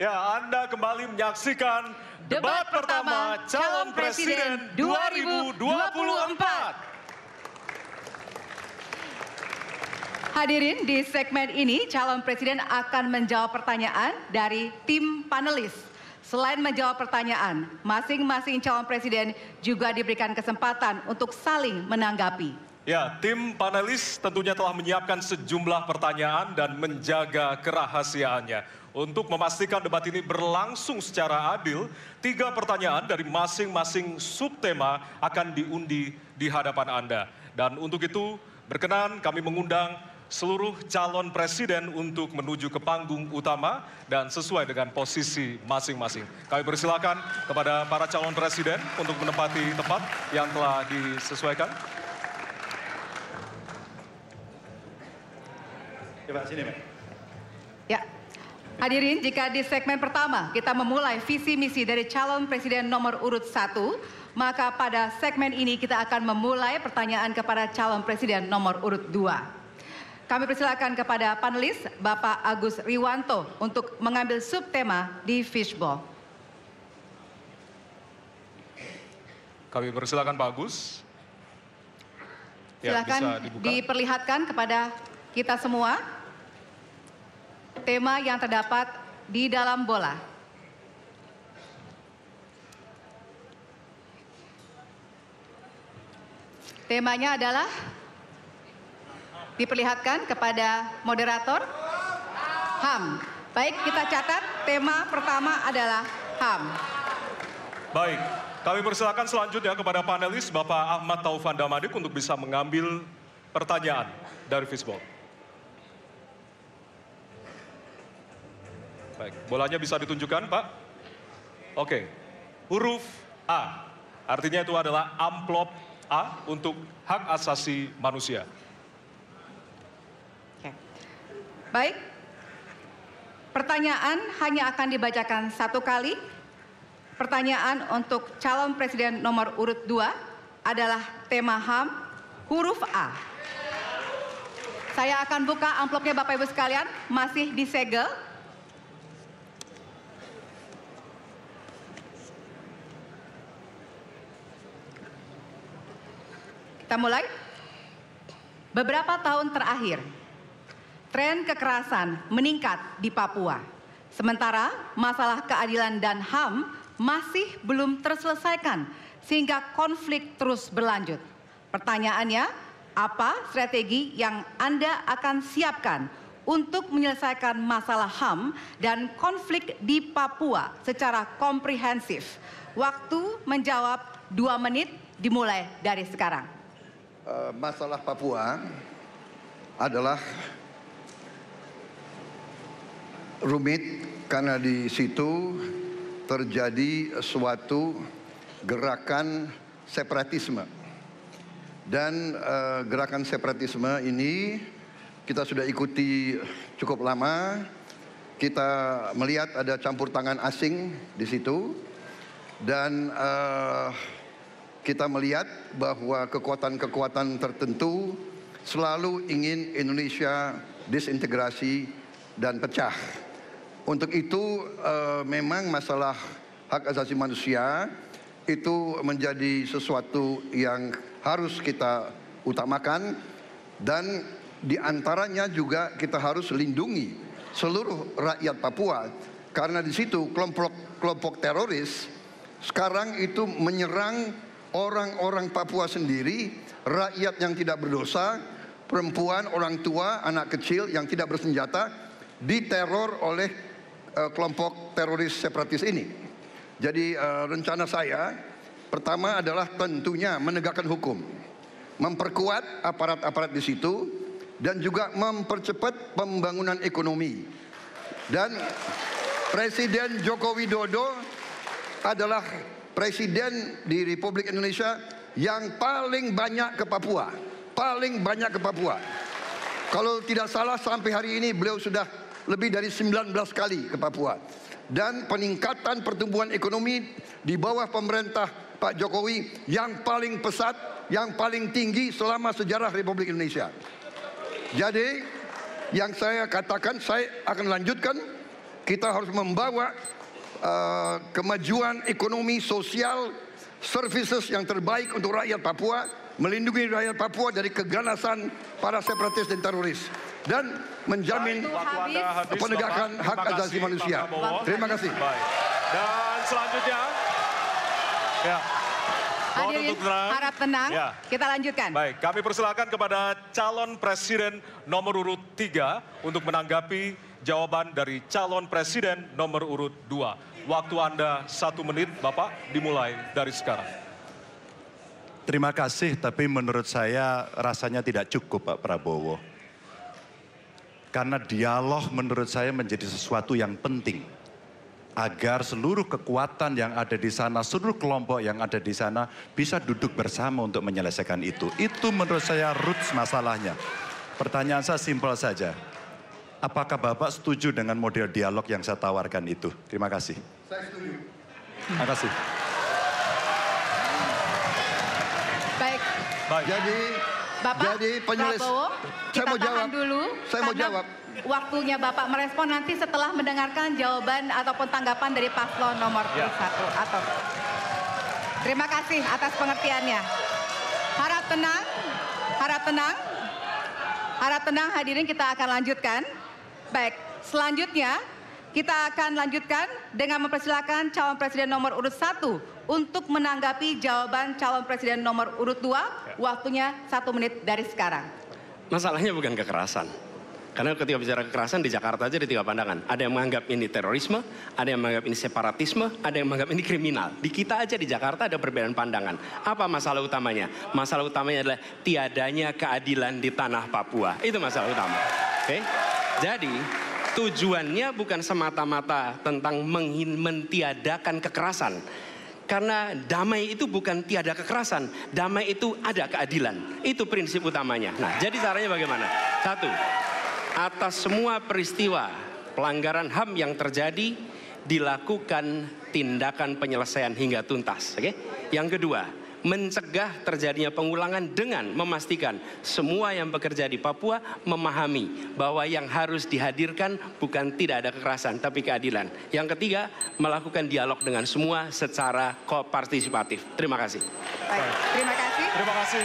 Ya, Anda kembali menyaksikan debat pertama calon presiden 2024. Hadirin, di segmen ini calon presiden akan menjawab pertanyaan dari tim panelis. Selain menjawab pertanyaan, masing-masing calon presiden juga diberikan kesempatan untuk saling menanggapi. Ya, tim panelis tentunya telah menyiapkan sejumlah pertanyaan dan menjaga kerahasiaannya. Untuk memastikan debat ini berlangsung secara adil, 3 pertanyaan dari masing-masing subtema akan diundi di hadapan Anda. Dan untuk itu, berkenan kami mengundang seluruh calon presiden untuk menuju ke panggung utama dan sesuai dengan posisi masing-masing. Kami persilakan kepada para calon presiden untuk menempati tempat yang telah disesuaikan. Coba sini, Mbak. Ya, hadirin, jika di segmen pertama kita memulai visi misi dari calon presiden nomor urut 1, maka pada segmen ini kita akan memulai pertanyaan kepada calon presiden nomor urut 2. Kami persilakan kepada panelis Bapak Agus Riwanto untuk mengambil subtema di fishbowl. Kami persilakan Pak Agus. Silakan diperlihatkan kepada kita semua tema yang terdapat di dalam bola. Temanya adalah, diperlihatkan kepada moderator, HAM. Baik, kita catat tema pertama adalah HAM. Baik, kami persilakan selanjutnya kepada panelis Bapak Ahmad Taufan Damadik untuk bisa mengambil pertanyaan dari fishbowl. Baik, bolanya bisa ditunjukkan, Pak. Oke, huruf A. Artinya itu adalah amplop A untuk hak asasi manusia. Oke. Baik, pertanyaan hanya akan dibacakan 1 kali. Pertanyaan untuk calon presiden nomor urut 2 adalah tema HAM, huruf A. Saya akan buka amplopnya Bapak Ibu sekalian, masih disegel. Kita mulai. Beberapa tahun terakhir, tren kekerasan meningkat di Papua. Sementara masalah keadilan dan HAM masih belum terselesaikan sehingga konflik terus berlanjut. Pertanyaannya, apa strategi yang Anda akan siapkan untuk menyelesaikan masalah HAM dan konflik di Papua secara komprehensif? Waktu menjawab 2 menit dimulai dari sekarang. Masalah Papua adalah rumit karena di situ terjadi suatu gerakan separatisme. Dan gerakan separatisme ini kita sudah ikuti cukup lama. Kita melihat ada campur tangan asing di situ. Dan kita melihat bahwa kekuatan-kekuatan tertentu selalu ingin Indonesia disintegrasi dan pecah. Untuk itu memang masalah hak asasi manusia itu menjadi sesuatu yang harus kita utamakan, dan diantaranya juga kita harus lindungi seluruh rakyat Papua, karena di situ kelompok teroris sekarang itu menyerang orang-orang Papua sendiri, rakyat yang tidak berdosa, perempuan, orang tua, anak kecil yang tidak bersenjata, diteror oleh kelompok teroris separatis ini. Jadi rencana saya pertama adalah tentunya menegakkan hukum, memperkuat aparat-aparat di situ, dan juga mempercepat pembangunan ekonomi. Dan Presiden Joko Widodo adalah Presiden di Republik Indonesia yang paling banyak ke Papua. Paling banyak ke Papua. Kalau tidak salah sampai hari ini beliau sudah lebih dari 19 kali ke Papua. Dan peningkatan pertumbuhan ekonomi di bawah pemerintah Pak Jokowi yang paling pesat, yang paling tinggi selama sejarah Republik Indonesia. Jadi yang saya katakan, saya akan lanjutkan kita harus membawa kemajuan ekonomi, sosial, services yang terbaik untuk rakyat Papua, melindungi rakyat Papua dari keganasan para separatis dan teroris, dan menjamin penegakan hak asasi manusia. Terima kasih. Baik. Dan selanjutnya, ya. Hadirin harap tenang, Ya. kita lanjutkan. Baik, kami persilakan kepada calon presiden nomor urut 3 untuk menanggapi jawaban dari calon presiden nomor urut 2. Waktu Anda 1 menit, Bapak, dimulai dari sekarang. Terima kasih, tapi menurut saya rasanya tidak cukup Pak Prabowo. Karena dialog menurut saya menjadi sesuatu yang penting. Agar seluruh kekuatan yang ada di sana, seluruh kelompok yang ada di sana bisa duduk bersama untuk menyelesaikan itu. Itu menurut saya roots masalahnya. Pertanyaan saya simpel saja. Apakah Bapak setuju dengan model dialog yang saya tawarkan itu? Terima kasih. Saya setuju. Terima kasih. Baik, Baik. Bapak Jadi Prabowo, saya kita mau jawab. tahan dulu. Saya mau karena jawab. Waktunya Bapak merespon nanti setelah mendengarkan jawaban ataupun tanggapan dari paslon nomor Ya. 1. Atau terima kasih atas pengertiannya. Harap tenang, harap tenang, harap tenang hadirin, kita akan lanjutkan. Baik, selanjutnya kita akan lanjutkan dengan mempersilakan calon presiden nomor urut 1 untuk menanggapi jawaban calon presiden nomor urut 2. Waktunya 1 menit dari sekarang. Masalahnya bukan kekerasan. Karena ketika bicara kekerasan di Jakarta aja ada 3 pandangan. Ada yang menganggap ini terorisme, ada yang menganggap ini separatisme, ada yang menganggap ini kriminal. Di kita aja di Jakarta ada perbedaan pandangan. Apa masalah utamanya? Masalah utamanya adalah tiadanya keadilan di tanah Papua. Itu masalah utama. Oke? Jadi tujuannya bukan semata-mata tentang mentiadakan kekerasan. Karena damai itu bukan tiada kekerasan, damai itu ada keadilan. Itu prinsip utamanya. Nah, jadi caranya bagaimana? 1, atas semua peristiwa pelanggaran HAM yang terjadi dilakukan tindakan penyelesaian hingga tuntas. Oke? Yang kedua, mencegah terjadinya pengulangan dengan memastikan semua yang bekerja di Papua memahami bahwa yang harus dihadirkan bukan tidak ada kekerasan tapi keadilan. Yang ketiga, melakukan dialog dengan semua secara kopartisipatif. Terima kasih. Baik, terima kasih. Terima kasih.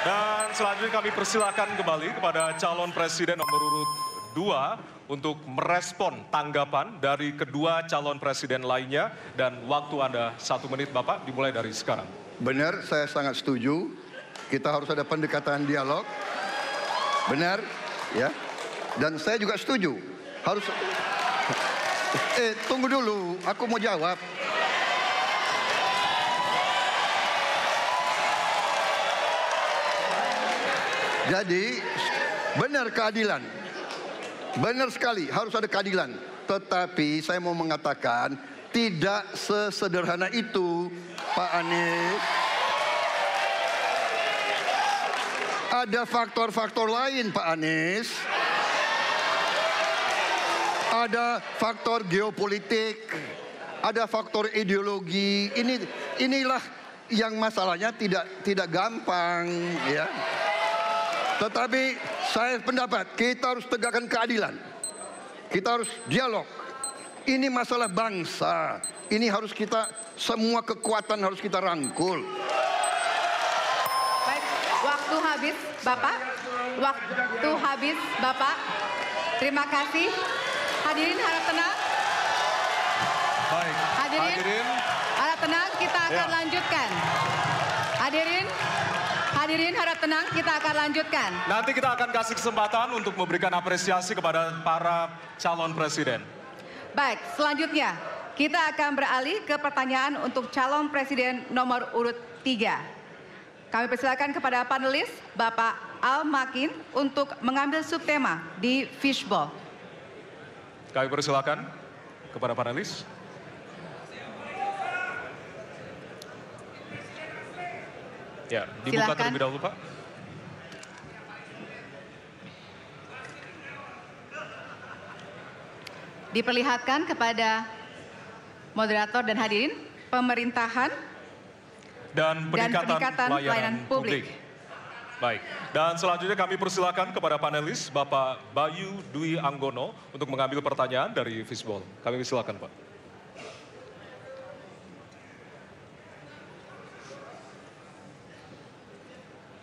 Dan selanjutnya kami persilakan kembali kepada calon presiden nomor urut 2 untuk merespon tanggapan dari kedua calon presiden lainnya. Dan waktu Anda 1 menit, Bapak, dimulai dari sekarang. Benar, saya sangat setuju. Kita harus ada pendekatan dialog. Benar, ya. Dan saya juga setuju. Harus. Tunggu dulu, aku mau jawab. Jadi, benar keadilan. Benar sekali, harus ada keadilan. Tetapi saya mau mengatakan, tidak sesederhana itu, Pak Anies. Ada faktor-faktor lain, Pak Anies. Ada faktor geopolitik, ada faktor ideologi. Inilah yang masalahnya tidak gampang, ya. Tetapi saya pendapat kita harus tegakkan keadilan. Kita harus dialog. Ini masalah bangsa. Ini harus kita, semua kekuatan harus kita rangkul. Baik, waktu habis, Bapak. Waktu habis, Bapak. Terima kasih. Hadirin harap tenang. Baik. Hadirin harap tenang, kita akan lanjutkan. Hadirin harap tenang, kita akan lanjutkan. Nanti kita akan kasih kesempatan untuk memberikan apresiasi kepada para calon presiden. Baik, selanjutnya kita akan beralih ke pertanyaan untuk calon presiden nomor urut 3. Kami persilakan kepada panelis Bapak Al Makin untuk mengambil subtema di fishbowl. Kami persilakan kepada panelis. Ya, dibuka Silakan. terlebih dahulu, Pak. Diperlihatkan kepada moderator dan hadirin pemerintahan Dan peningkatan peningkatan pelayanan publik. Baik, dan selanjutnya kami persilakan kepada panelis Bapak Bayu Dwi Anggono untuk mengambil pertanyaan dari Fishball. Kami silakan, Pak.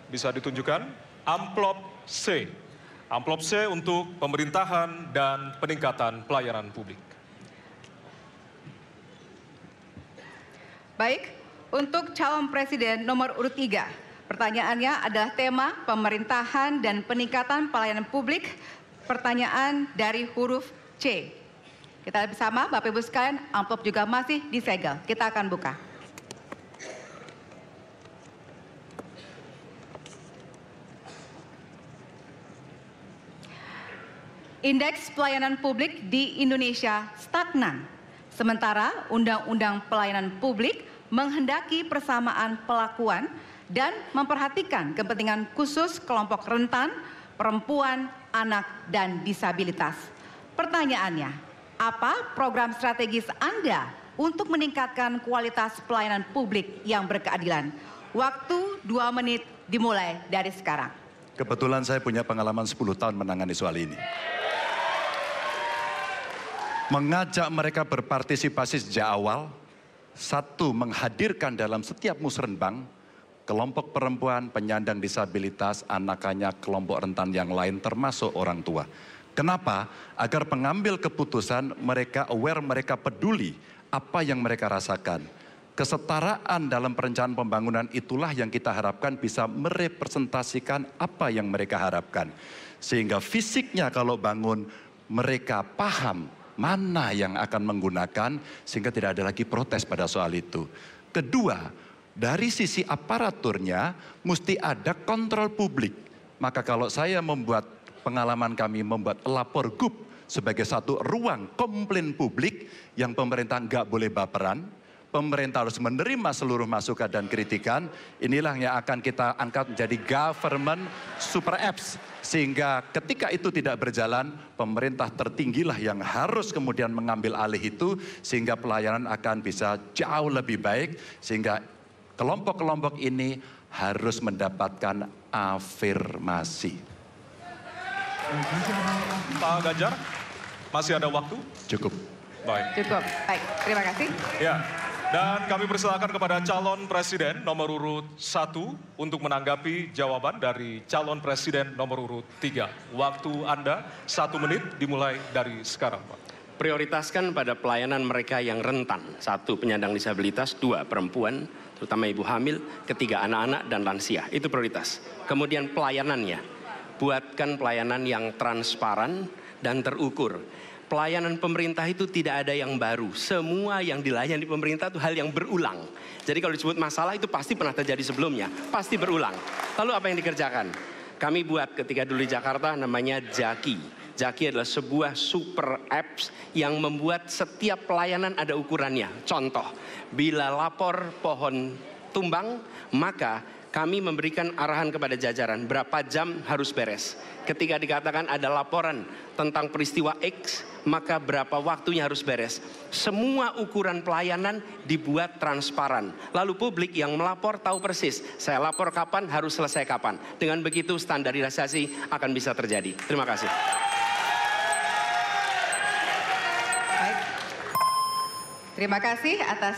Bisa ditunjukkan amplop C. Amplop C untuk pemerintahan dan peningkatan pelayanan publik. Baik, untuk calon presiden nomor urut 3, pertanyaannya adalah tema pemerintahan dan peningkatan pelayanan publik. Pertanyaan dari huruf C. Kita lihat bersama, Bapak Ibu sekalian, amplop juga masih disegel. Kita akan buka. Indeks pelayanan publik di Indonesia stagnan. Sementara Undang-Undang Pelayanan Publik menghendaki persamaan pelakuan dan memperhatikan kepentingan khusus kelompok rentan, perempuan, anak, dan disabilitas. Pertanyaannya, apa program strategis Anda untuk meningkatkan kualitas pelayanan publik yang berkeadilan? Waktu 2 menit dimulai dari sekarang. Kebetulan saya punya pengalaman 10 tahun menangani soal ini. Mengajak mereka berpartisipasi sejak awal. Satu, menghadirkan dalam setiap musrenbang kelompok perempuan, penyandang disabilitas, anak-anak, kelompok rentan yang lain termasuk orang tua. Kenapa? Agar pengambil keputusan mereka aware, mereka peduli apa yang mereka rasakan. Kesetaraan dalam perencanaan pembangunan itulah yang kita harapkan bisa merepresentasikan apa yang mereka harapkan. Sehingga fisiknya kalau bangun mereka paham mana yang akan menggunakan sehingga tidak ada lagi protes pada soal itu. Kedua, dari sisi aparaturnya mesti ada kontrol publik. Maka kalau saya membuat pengalaman kami membuat lapor GUP sebagai satu ruang komplain publik yang pemerintah nggak boleh baperan, pemerintah harus menerima seluruh masukan dan kritikan, inilah yang akan kita angkat menjadi government super apps. Sehingga ketika itu tidak berjalan, pemerintah tertinggilah yang harus kemudian mengambil alih itu, sehingga pelayanan akan bisa jauh lebih baik, sehingga kelompok-kelompok ini harus mendapatkan afirmasi. Pak Ganjar, masih ada waktu? Cukup. Baik. Cukup, baik, terima kasih. Ya, dan kami persilakan kepada calon presiden nomor urut 1 untuk menanggapi jawaban dari calon presiden nomor urut 3. Waktu Anda 1 menit dimulai dari sekarang, Pak. Prioritaskan pada pelayanan mereka yang rentan. 1, penyandang disabilitas. 2, perempuan, terutama ibu hamil. 3, anak-anak dan lansia. Itu prioritas. Kemudian pelayanannya. Buatkan pelayanan yang transparan dan terukur. Pelayanan pemerintah itu tidak ada yang baru. Semua yang dilayani pemerintah itu hal yang berulang. Jadi kalau disebut masalah itu pasti pernah terjadi sebelumnya. Pasti berulang. Lalu apa yang dikerjakan? Kami buat ketika dulu di Jakarta namanya Jaki. Jaki adalah sebuah super apps yang membuat setiap pelayanan ada ukurannya. Contoh, bila lapor pohon tumbang, maka kami memberikan arahan kepada jajaran berapa jam harus beres. Ketika dikatakan ada laporan tentang peristiwa X, maka berapa waktunya harus beres. Semua ukuran pelayanan dibuat transparan. Lalu publik yang melapor tahu persis, saya lapor kapan, harus selesai kapan. Dengan begitu standarisasi akan bisa terjadi. Terima kasih. Baik. Terima kasih atas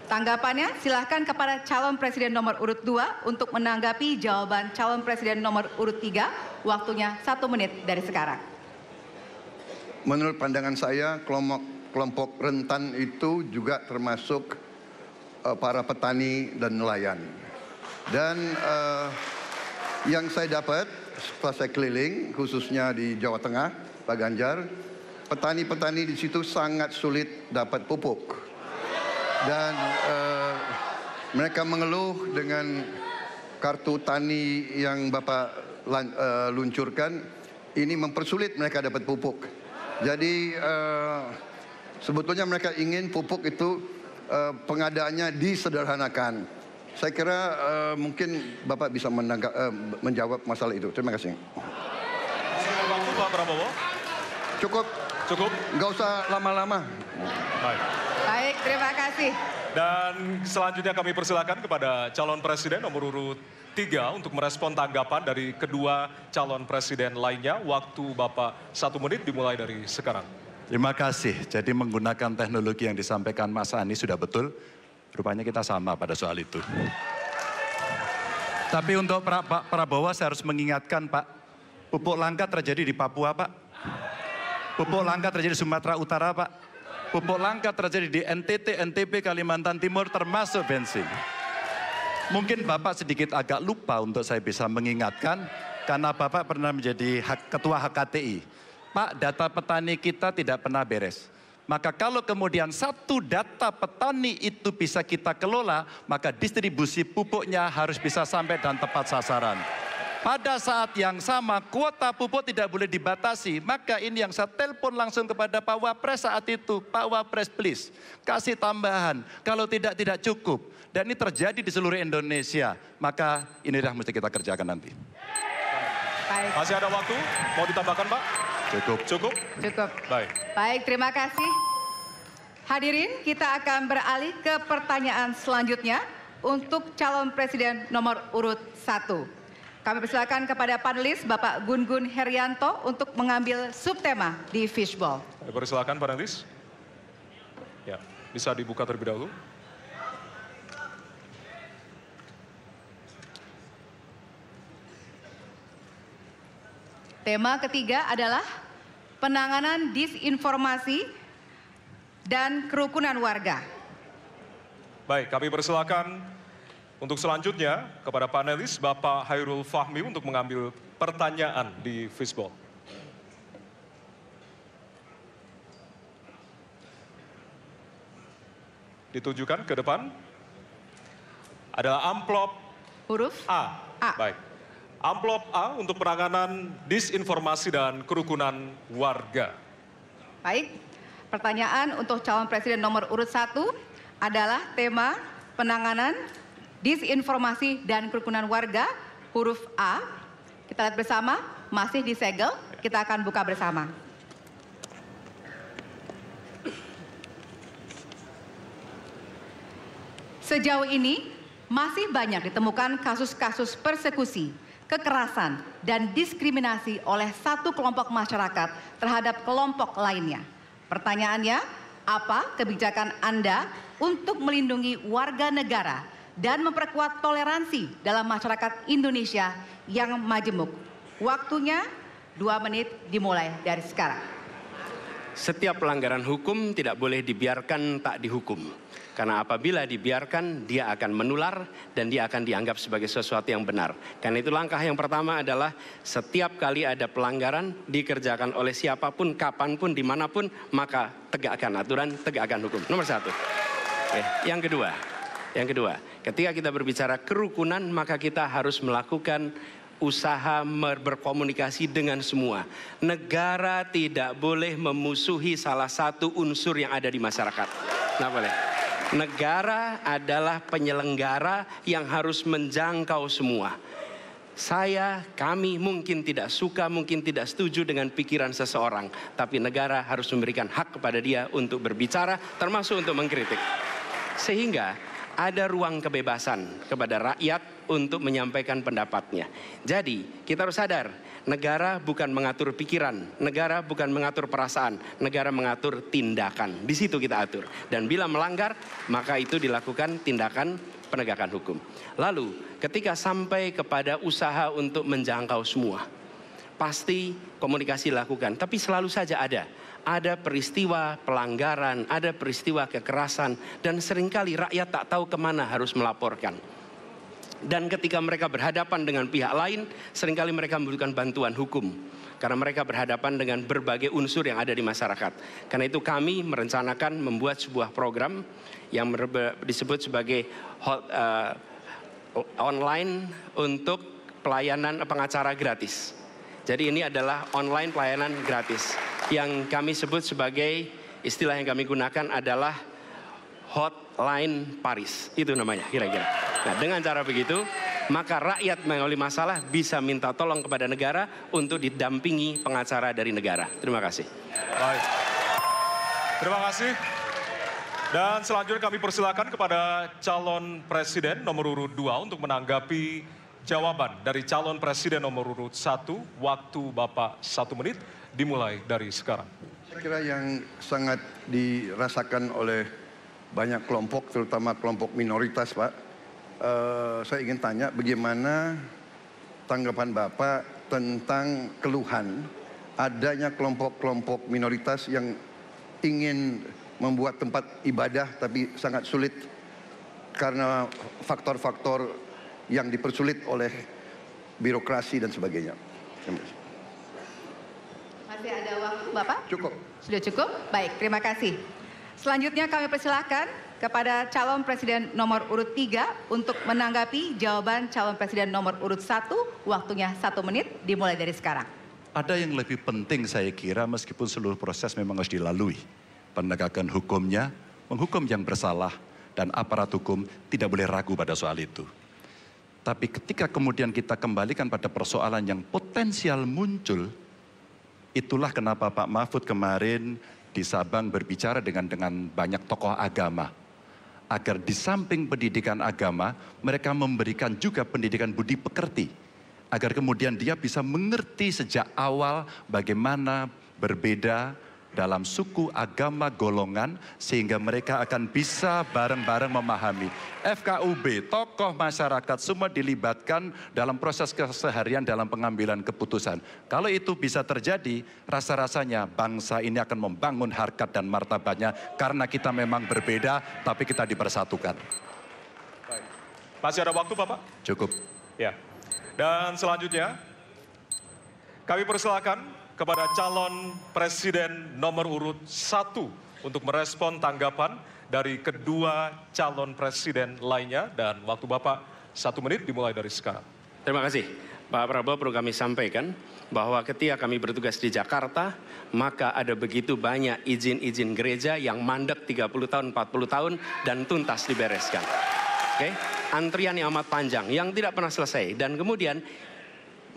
tanggapannya. Silahkan kepada calon presiden nomor urut 2 untuk menanggapi jawaban calon presiden nomor urut 3. Waktunya 1 menit dari sekarang. Menurut pandangan saya, kelompok rentan itu juga termasuk para petani dan nelayan. Dan yang saya dapat setelah saya keliling, khususnya di Jawa Tengah, Pak Ganjar, petani-petani di situ sangat sulit dapat pupuk. Dan mereka mengeluh dengan kartu tani yang Bapak luncurkan, ini mempersulit mereka dapat pupuk. Jadi sebetulnya mereka ingin pupuk itu pengadaannya disederhanakan. Saya kira mungkin Bapak bisa menjawab masalah itu. Terima kasih. Waktu Pak Prabowo? Cukup. Cukup? Nggak usah lama-lama. Baik. Baik, terima kasih. Dan selanjutnya kami persilakan kepada calon presiden nomor urut 3 untuk merespon tanggapan dari kedua calon presiden lainnya. Waktu Bapak 1 menit dimulai dari sekarang. Terima kasih. Jadi menggunakan teknologi yang disampaikan Mas Anies sudah betul. Rupanya kita sama pada soal itu. Tapi untuk Pak Prabowo saya harus mengingatkan Pak, pupuk langka terjadi di Papua Pak. Pupuk langka terjadi di Sumatera Utara Pak. Pupuk langka terjadi di NTT, NTB, Kalimantan Timur termasuk bensin. Mungkin Bapak sedikit agak lupa untuk saya bisa mengingatkan karena Bapak pernah menjadi ketua HKTI. Pak, data petani kita tidak pernah beres. Maka kalau kemudian satu data petani itu bisa kita kelola, maka distribusi pupuknya harus bisa sampai dan tepat sasaran. Pada saat yang sama, kuota pupuk tidak boleh dibatasi. Maka ini yang saya telepon langsung kepada Pak Wapres saat itu. Pak Wapres please, kasih tambahan. Kalau tidak cukup. Dan ini terjadi di seluruh Indonesia. Maka inilah mesti kita kerjakan nanti. Baik. Masih ada waktu? Mau ditambahkan Pak? Cukup. Cukup? Cukup. Baik. Baik, terima kasih. Hadirin, kita akan beralih ke pertanyaan selanjutnya untuk calon presiden nomor urut 1. Kami persilakan kepada panelis Bapak Gun-Gun Herianto untuk mengambil subtema di fishball. Persilakan panelis. Ya, bisa dibuka terlebih dahulu. Tema ketiga adalah penanganan disinformasi dan kerukunan warga. Baik, kami persilakan untuk selanjutnya kepada panelis Bapak Hairul Fahmi untuk mengambil pertanyaan di fishball. Ditujukan ke depan. Adalah amplop Huruf A. A. Baik. Amplop A untuk penanganan disinformasi dan kerukunan warga. Baik, pertanyaan untuk calon presiden nomor urut 1 adalah tema penanganan disinformasi dan kerukunan warga, huruf A. Kita lihat bersama, masih disegel, kita akan buka bersama. Sejauh ini, masih banyak ditemukan kasus-kasus persekusi, kekerasan, dan diskriminasi oleh satu kelompok masyarakat terhadap kelompok lainnya. Pertanyaannya, apa kebijakan Anda untuk melindungi warga negara dan memperkuat toleransi dalam masyarakat Indonesia yang majemuk? Waktunya 2 menit dimulai dari sekarang. Setiap pelanggaran hukum tidak boleh dibiarkan tak dihukum. Karena apabila dibiarkan, dia akan menular dan dia akan dianggap sebagai sesuatu yang benar. Karena itu langkah yang pertama adalah setiap kali ada pelanggaran dikerjakan oleh siapapun, kapanpun, dimanapun, maka tegakkan aturan, tegakkan hukum. Nomor 1. Oke. Yang kedua, ketika kita berbicara kerukunan, maka kita harus melakukan usaha berkomunikasi dengan semua. Negara tidak boleh memusuhi salah satu unsur yang ada di masyarakat. Nggak boleh. Negara adalah penyelenggara yang harus menjangkau semua. Kami mungkin tidak suka, mungkin tidak setuju dengan pikiran seseorang. Tapi negara harus memberikan hak kepada dia untuk berbicara, termasuk untuk mengkritik. Sehingga ada ruang kebebasan kepada rakyat untuk menyampaikan pendapatnya. Jadi kita harus sadar, negara bukan mengatur pikiran, negara bukan mengatur perasaan, negara mengatur tindakan. Di situ kita atur. Dan bila melanggar, maka itu dilakukan tindakan penegakan hukum. Lalu ketika sampai kepada usaha untuk menjangkau semua, pasti komunikasi dilakukan. Tapi selalu saja ada peristiwa pelanggaran, ada peristiwa kekerasan, dan seringkali rakyat tak tahu kemana harus melaporkan. Dan ketika mereka berhadapan dengan pihak lain, seringkali mereka membutuhkan bantuan hukum. Karena mereka berhadapan dengan berbagai unsur yang ada di masyarakat. Karena itu kami merencanakan membuat sebuah program yang disebut sebagai online untuk pelayanan pengacara gratis. Jadi ini adalah online pelayanan gratis. Yang kami sebut sebagai, istilah yang kami gunakan adalah Hotline Paris. Itu namanya kira-kira. Nah, dengan cara begitu, maka rakyat mengalami masalah bisa minta tolong kepada negara untuk didampingi pengacara dari negara. Terima kasih. Baik. Terima kasih. Dan selanjutnya kami persilakan kepada calon presiden nomor urut 2 untuk menanggapi jawaban dari calon presiden nomor urut 1. Waktu Bapak 1 menit dimulai dari sekarang. Saya kira yang sangat dirasakan oleh banyak kelompok, terutama kelompok minoritas, Pak. Saya ingin tanya bagaimana tanggapan Bapak tentang keluhan adanya kelompok-kelompok minoritas yang ingin membuat tempat ibadah tapi sangat sulit karena faktor-faktor yang dipersulit oleh birokrasi dan sebagainya. Masih ada waktu, Bapak? Cukup. Sudah cukup? Baik, terima kasih. Selanjutnya kami persilahkan kepada calon presiden nomor urut 3 untuk menanggapi jawaban calon presiden nomor urut 1. Waktunya 1 menit dimulai dari sekarang. Ada yang lebih penting saya kira meskipun seluruh proses memang harus dilalui. Penegakan hukumnya, menghukum yang bersalah, dan aparat hukum tidak boleh ragu pada soal itu. Tapi ketika kemudian kita kembalikan pada persoalan yang potensial muncul, itulah kenapa Pak Mahfud kemarin di Sabang berbicara dengan banyak tokoh agama. Agar di samping pendidikan agama, mereka memberikan juga pendidikan budi pekerti. Agar kemudian dia bisa mengerti sejak awal bagaimana berbeda dalam suku, agama, golongan, sehingga mereka akan bisa bareng-bareng memahami. FKUB, tokoh masyarakat semua dilibatkan dalam proses keseharian dalam pengambilan keputusan. Kalau itu bisa terjadi, rasa-rasanya bangsa ini akan membangun harkat dan martabatnya karena kita memang berbeda, tapi kita dipersatukan. Masih ada waktu, Bapak? Cukup. Ya. Dan selanjutnya, kami persilakan kepada calon presiden nomor urut 1 untuk merespon tanggapan dari kedua calon presiden lainnya. Dan waktu Bapak 1 menit dimulai dari sekarang. Terima kasih. Pak Prabowo, perlu kami sampaikan bahwa ketika kami bertugas di Jakarta, maka ada begitu banyak izin-izin gereja yang mandek 30 tahun, 40 tahun, dan tuntas dibereskan. Oke? Antrian yang amat panjang, yang tidak pernah selesai. Dan kemudian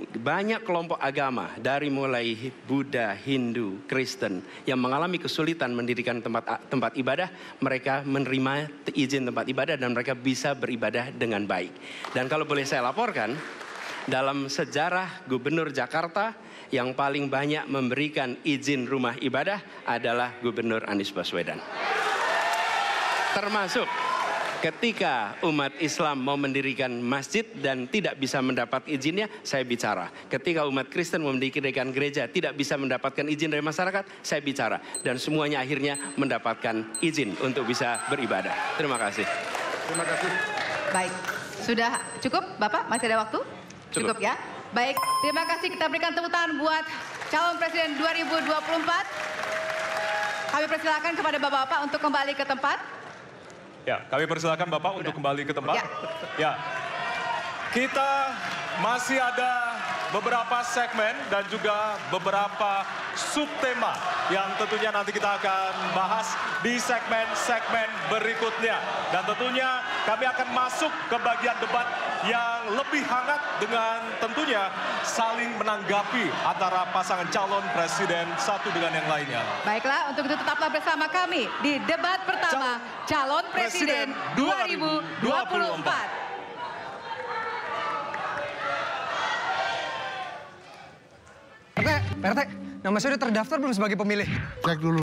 banyak kelompok agama dari mulai Buddha, Hindu, Kristen yang mengalami kesulitan mendirikan tempat ibadah, mereka menerima izin tempat ibadah dan mereka bisa beribadah dengan baik. Dan kalau boleh saya laporkan, dalam sejarah Gubernur Jakarta yang paling banyak memberikan izin rumah ibadah adalah Gubernur Anies Baswedan. Termasuk ketika umat Islam mau mendirikan masjid dan tidak bisa mendapat izinnya, saya bicara. Ketika umat Kristen mau mendirikan gereja tidak bisa mendapatkan izin dari masyarakat, saya bicara. Dan semuanya akhirnya mendapatkan izin untuk bisa beribadah. Terima kasih. Terima kasih. Baik, sudah cukup Bapak? Masih ada waktu? Cukup Ya? Baik, terima kasih. Kita berikan tepuk tangan buat calon presiden 2024. Kami persilakan kepada Bapak-Bapak untuk kembali ke tempat. Ya, kami persilakan Bapak untuk kembali ke tempat. Ya. Kita masih ada beberapa segmen dan juga beberapa subtema yang tentunya nanti kita akan bahas di segmen-segmen berikutnya. Dan tentunya kami akan masuk ke bagian debat yang lebih hangat dengan tentunya saling menanggapi antara pasangan calon presiden satu dengan yang lainnya. Baiklah, untuk itu tetaplah bersama kami di debat pertama calon presiden 2024. Pak RT, nama saya udah terdaftar belum sebagai pemilih? Cek dulu.